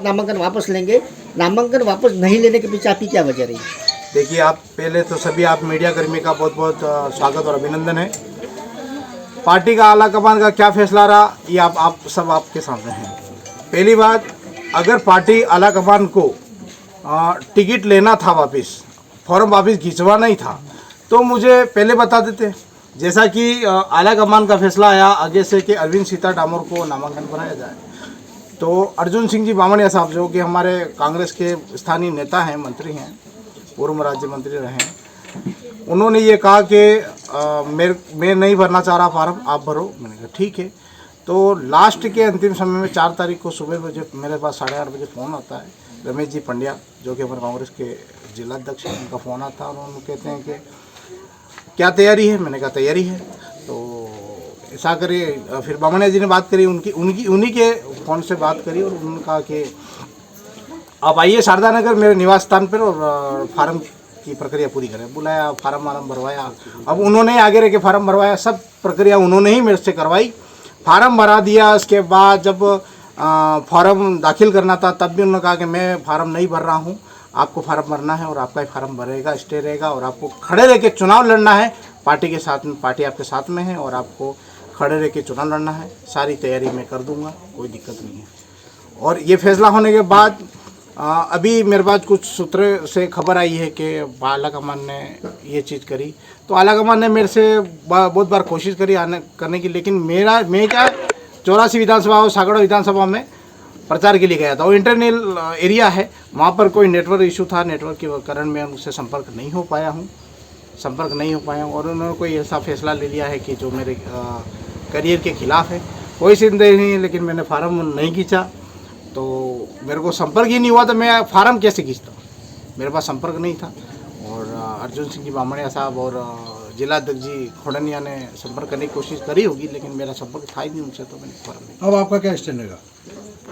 आप नामांकन वापस लेंगे, नामांकन वापस नहीं लेने के पीछे आपकी क्या वजह रही? देखिए, आप पहले तो सभी आप मीडिया कर्मी का बहुत बहुत स्वागत और अभिनंदन है। पार्टी का आला कमान का क्या फैसला रहा ये आप सब आपके सामने हैं। पहली बात, अगर पार्टी आला कमान को टिकट लेना था, वापस फॉर्म वापस खिंचवाना ही था, तो मुझे पहले बता देते। जैसा कि आला कमान का फैसला आया आगे से कि अरविंद सीता डामोर को नामांकन बनाया जाए, तो अर्जुन सिंह जी बामणिया साहब जो कि हमारे कांग्रेस के स्थानीय नेता हैं, मंत्री हैं, पूर्व राज्य मंत्री रहे हैं, उन्होंने ये कहा कि मैं नहीं भरना चाह रहा फार्म, आप भरो। मैंने कहा ठीक है। तो लास्ट के अंतिम समय में 4 तारीख को सुबह बजे मेरे पास 8:30 बजे फ़ोन आता है। रमेश जी पंड्या जो कि हमारे कांग्रेस के जिला अध्यक्ष हैं, उनका फ़ोन आता है और उन्होंने कहते हैं कि क्या तैयारी है। मैंने कहा तैयारी है। तो ऐसा करिए, फिर बामणिया जी ने बात करी, उन्हीं के फ़ोन से बात करी और उन्होंने कहा कि आप आइए शारदा नगर मेरे निवास स्थान पर और फार्म की प्रक्रिया पूरी करें। बुलाया, फार्म भरवाया। अब उन्होंने आगे रह के फार्म भरवाया, सब प्रक्रिया उन्होंने ही मेरे से करवाई। फार्म भरा दिया। उसके बाद जब फार्म दाखिल करना था तब भी उन्होंने कहा कि मैं फार्म नहीं भर रहा हूँ, आपको फार्म भरना है और आपका ही फार्म भरेगा, स्टे रहेगा और आपको खड़े रह के चुनाव लड़ना है। पार्टी के साथ में, पार्टी आपके साथ में है और आपको खड़े रह के चुनाव लड़ना है। सारी तैयारी मैं कर दूंगा, कोई दिक्कत नहीं है। और ये फैसला होने के बाद अभी मेरे पास कुछ सूत्र से खबर आई है कि आला कमान ने ये चीज़ करी। तो आला कमान ने मेरे से बहुत बार कोशिश करी करने की, लेकिन मैं क्या 84 विधानसभा और सागड़ा विधानसभा में प्रचार के लिए गया था। वो इंटरनल एरिया है, वहाँ पर कोई नेटवर्क इशू था, नेटवर्क के कारण मैं उनसे संपर्क नहीं हो पाया हूँ और उन्होंने कोई ऐसा फैसला ले लिया है कि जो मेरे करियर के खिलाफ है। कोई संदेह नहीं है, लेकिन मैंने फार्म नहीं खींचा तो मेरे को संपर्क ही नहीं हुआ, तो मैं फार्म कैसे खींचता? मेरे पास संपर्क नहीं था। और अर्जुन सिंह जी बामणिया साहब और जिला अध्यक्ष जी खोड़निया ने संपर्क करने की कोशिश करी होगी, लेकिन मेरा संपर्क था ही नहीं उनसे, तो मैंने फार्म नहीं। अब आपका क्या स्टैंड रहेगा?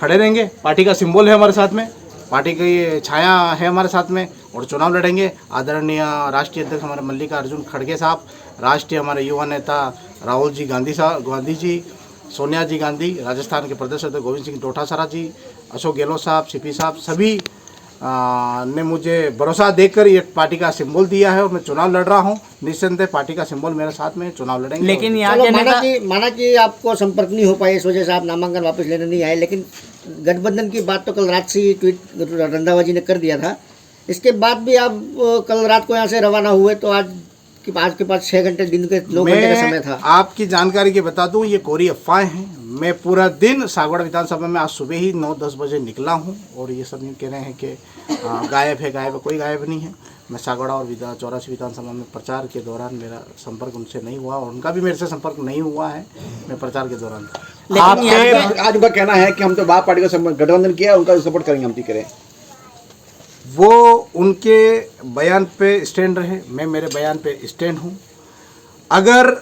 खड़े रहेंगे, पार्टी का सिंबल है हमारे साथ में, पार्टी की छाया है हमारे साथ में और चुनाव लड़ेंगे। आदरणीय राष्ट्रीय अध्यक्ष हमारे मल्लिकार्जुन खड़गे साहब, राष्ट्रीय हमारे युवा नेता राहुल जी गांधी जी, सोनिया जी गांधी, राजस्थान के प्रदेश अध्यक्ष गोविंद सिंह डोटासरा जी, अशोक गहलोत साहब, सीपी साहब, सभी ने मुझे भरोसा देकर ये पार्टी का सिंबल दिया है और मैं चुनाव लड़ रहा हूँ। निस्संदेह पार्टी का सिंबल मेरे साथ में, चुनाव लड़ेंगे। लेकिन यहाँ के माना कि आपको संपर्क नहीं हो पाए, इस वजह से आप नामांकन वापस लेने नहीं आए, लेकिन गठबंधन की बात तो कल रात से ही ट्वीट रंधावा जी ने कर दिया था। इसके बाद भी आप कल रात को यहाँ से रवाना हुए, तो आज के पास 6 घंटे, दिन के 2 घंटे का समय था। आपकी जानकारी के बता दूं, ये कोरी अफवाहें हैं। मैं पूरा दिन सागवाड़ा विधानसभा में आज सुबह ही 9-10 बजे निकला हूं और ये सब कह रहे हैं कि गायब है। कोई गायब नहीं है। मैं सागवाड़ा और 84 विधानसभा में प्रचार के दौरान मेरा संपर्क उनसे नहीं हुआ और उनका भी मेरे से संपर्क नहीं हुआ है। मैं प्रचार के दौरान था। लेकिन आज उनका कहना है कि हम तो बाप पार्टी का गठबंधन किया, उनका सपोर्ट करेंगे, हम करें। वो उनके बयान पे स्टैंड रहे, मैं मेरे बयान पे स्टैंड हूँ। अगर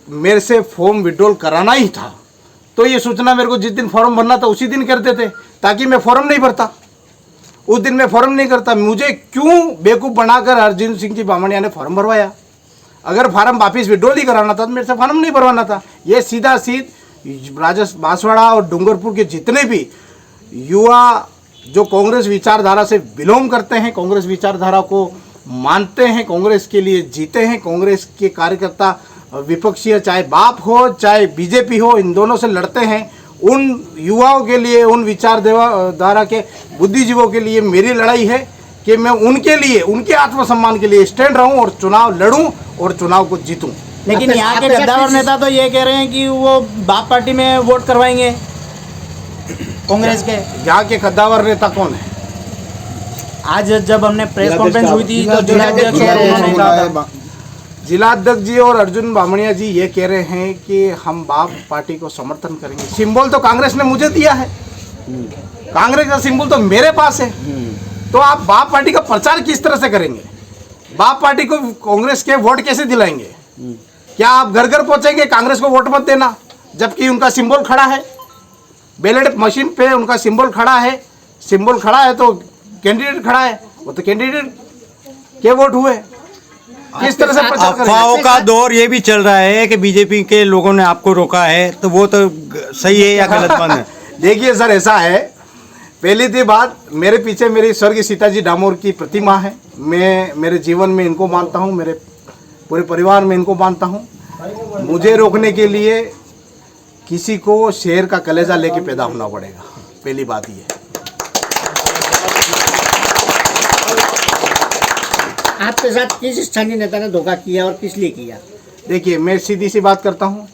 मेरे से फॉर्म विड्रॉल कराना ही था तो ये सूचना मेरे को जिस दिन फॉर्म भरना था उसी दिन कर देते, ताकि मैं फॉर्म नहीं भरता। उस दिन मैं फॉर्म नहीं करता। मुझे क्यों बेवकूफ़ बनाकर अर्जुन सिंह जी बामणिया ने फॉर्म भरवाया? अगर फार्म वापिस विड्रॉल ही कराना था तो मेरे से फॉर्म नहीं भरवाना था। ये सीधा बांसवाड़ा और डूंगरपुर के जितने भी युवा जो कांग्रेस विचारधारा से बिलोंग करते हैं, कांग्रेस विचारधारा को मानते हैं, कांग्रेस के लिए जीते हैं, कांग्रेस के कार्यकर्ता विपक्षी चाहे बाप हो चाहे बीजेपी हो, इन दोनों से लड़ते हैं, उन युवाओं के लिए, उन विचारधारा के बुद्धिजीवों के लिए मेरी लड़ाई है कि मैं उनके लिए, उनके आत्मसम्मान के लिए स्टैंड रहूं और चुनाव लड़ूं और चुनाव को जीतूं। लेकिन यहाँ के गद्दावर नेता तो ये कह रहे हैं कि वो बाप पार्टी में वोट करवाएंगे कांग्रेस के। यहाँ के कद्दावर नेता कौन है? आज जब हमने प्रेस कॉन्फ्रेंस हुई थी तो जिला अध्यक्ष जी और अर्जुन बामणिया जी ये कह रहे हैं कि हम बाप पार्टी को समर्थन करेंगे। सिंबल तो कांग्रेस ने मुझे दिया है, कांग्रेस का सिंबल तो मेरे पास है, तो आप बाप पार्टी का प्रचार किस तरह से करेंगे? बाप पार्टी को कांग्रेस के वोट कैसे दिलाएंगे? क्या आप घर घर पहुंचेंगे कांग्रेस को वोट मत देना, जबकि उनका सिंबल खड़ा है, बैलेट मशीन पे उनका सिंबल खड़ा है, तो कैंडिडेट खड़ा है, वो तो कैंडिडेट के वोट हुए। किस तरह से प्रचार करेंगे? अफवाहों का दौर ये भी चल रहा है कि बीजेपी के लोगों ने आपको रोका है, तो वो तो सही है या गलत बात है? देखिए सर, ऐसा है पहली थी बात, मेरे पीछे मेरी स्वर्गीय सीताजी डामोर की प्रतिमा है। मैं मेरे जीवन में इनको मानता हूँ, मेरे पूरे परिवार में इनको मानता हूँ। मुझे रोकने के लिए किसी को शेर का कलेजा लेके पैदा होना पड़ेगा, पहली बात ये। आपके साथ किस स्थानीय नेता ने धोखा किया और किस लिए किया? देखिए, मैं सीधी सी बात करता हूँ,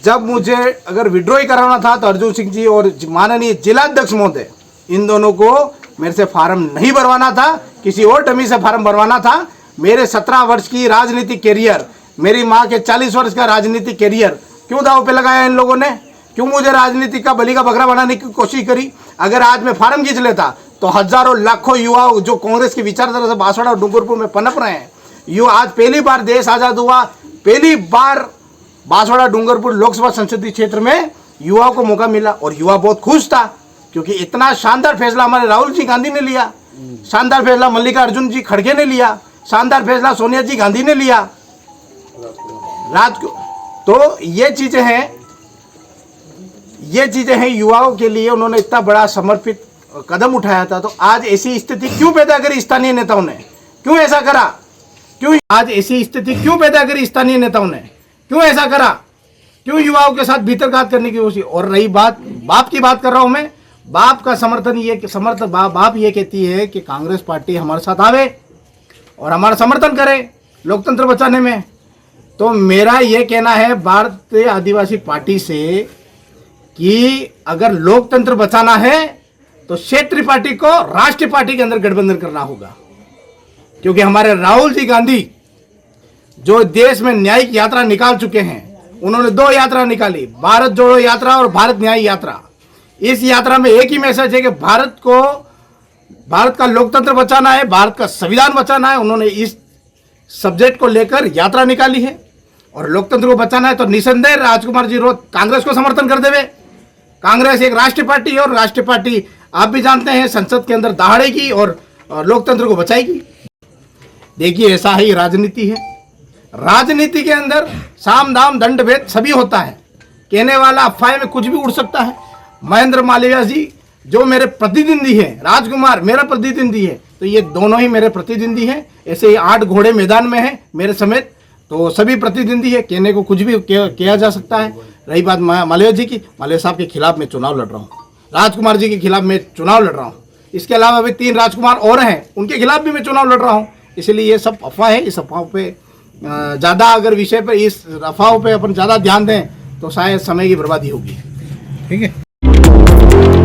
जब मुझे अगर विड्रॉ ही कराना था तो अर्जुन सिंह जी और माननीय जिलाध्यक्ष महोदय, इन दोनों को मेरे से फार्म नहीं भरवाना था, किसी और डमी से फार्म भरवाना था। मेरे 17 वर्ष की राजनीतिक कैरियर, मेरी माँ के 40 वर्ष का राजनीतिक कैरियर क्यों दाव पे लगाया इन लोगों ने? क्यों मुझे राजनीति का बलि का बकरा बनाने की कोशिश करी? अगर आज मैं फार्म खींच लेता तो हजारों लाखों युवा जो कांग्रेस की विचारधारा से बांसवाड़ा और डूंगरपुर में पनप रहे हैं, आज पहली बार देश आज़ाद हुआ, पहली बार बांसवाड़ा डूंगरपुर लोकसभा संसदीय क्षेत्र में युवाओं को मौका मिला और युवा बहुत खुश था, क्योंकि इतना शानदार फैसला हमारे राहुल जी गांधी ने लिया, शानदार फैसला मल्लिकार्जुन जी खड़गे ने लिया, शानदार फैसला सोनिया जी गांधी ने लिया। तो ये चीजें हैं युवाओं के लिए, उन्होंने इतना बड़ा समर्पित कदम उठाया था। तो आज ऐसी स्थिति क्यों पैदा करी स्थानीय नेताओं ने? क्यों ऐसा करा? क्यों आज ऐसी स्थिति क्यों पैदा करी स्थानीय नेताओं ने? क्यों ऐसा करा? क्यों युवाओं के साथ भीतरघात करने की कोशिश? और रही बात, बाप की बात कर रहा हूं मैं, बाप का समर्थन बाप ये कहती है कि कांग्रेस पार्टी हमारे साथ आवे और हमारा समर्थन करे लोकतंत्र बचाने में। तो मेरा ये कहना है भारतीय आदिवासी पार्टी से कि अगर लोकतंत्र बचाना है तो क्षेत्रीय पार्टी को राष्ट्रीय पार्टी के अंदर गठबंधन करना होगा, क्योंकि हमारे राहुल जी गांधी जो देश में न्यायिक यात्रा निकाल चुके हैं, उन्होंने 2 यात्रा निकाली, भारत जोड़ो यात्रा और भारत न्याय यात्रा। इस यात्रा में एक ही मैसेज है कि भारत का लोकतंत्र बचाना है, भारत का संविधान बचाना है। उन्होंने इस सब्जेक्ट को लेकर यात्रा निकाली है और लोकतंत्र को बचाना है। तो निसंदेह राजकुमार जी रोज कांग्रेस को समर्थन कर देवे। कांग्रेस एक राष्ट्रीय पार्टी है और राष्ट्रीय पार्टी आप भी जानते हैं संसद के अंदर दहाड़ेगी और लोकतंत्र को बचाएगी। देखिए, ऐसा ही राजनीति है। राजनीति के अंदर साम दाम दंड भेद सभी होता है, कहने वाला अफवाह में कुछ भी उड़ सकता है। महेंद्र मालवीय जी जो मेरे प्रतिद्वंदी है, राजकुमार मेरा प्रतिद्वंदी है, तो ये दोनों ही मेरे प्रतिद्वंदी हैं। ऐसे ही 8 घोड़े मैदान में हैं मेरे समेत, तो सभी प्रतिद्वंदी है, कहने को कुछ भी किया जा सकता है। रही बात मालवीय जी की, मालवीय साहब के खिलाफ मैं चुनाव लड़ रहा हूँ, राजकुमार जी के खिलाफ मैं चुनाव लड़ रहा हूँ, इसके अलावा अभी 3 राजकुमार और हैं, उनके खिलाफ भी मैं चुनाव लड़ रहा हूँ। इसलिए ये सब अफवाह है। इस अफवाह पे ज़्यादा अगर विषय पर इस अफवाहों पे अपन ज़्यादा ध्यान दें तो शायद समय की बर्बादी होगी। ठीक है।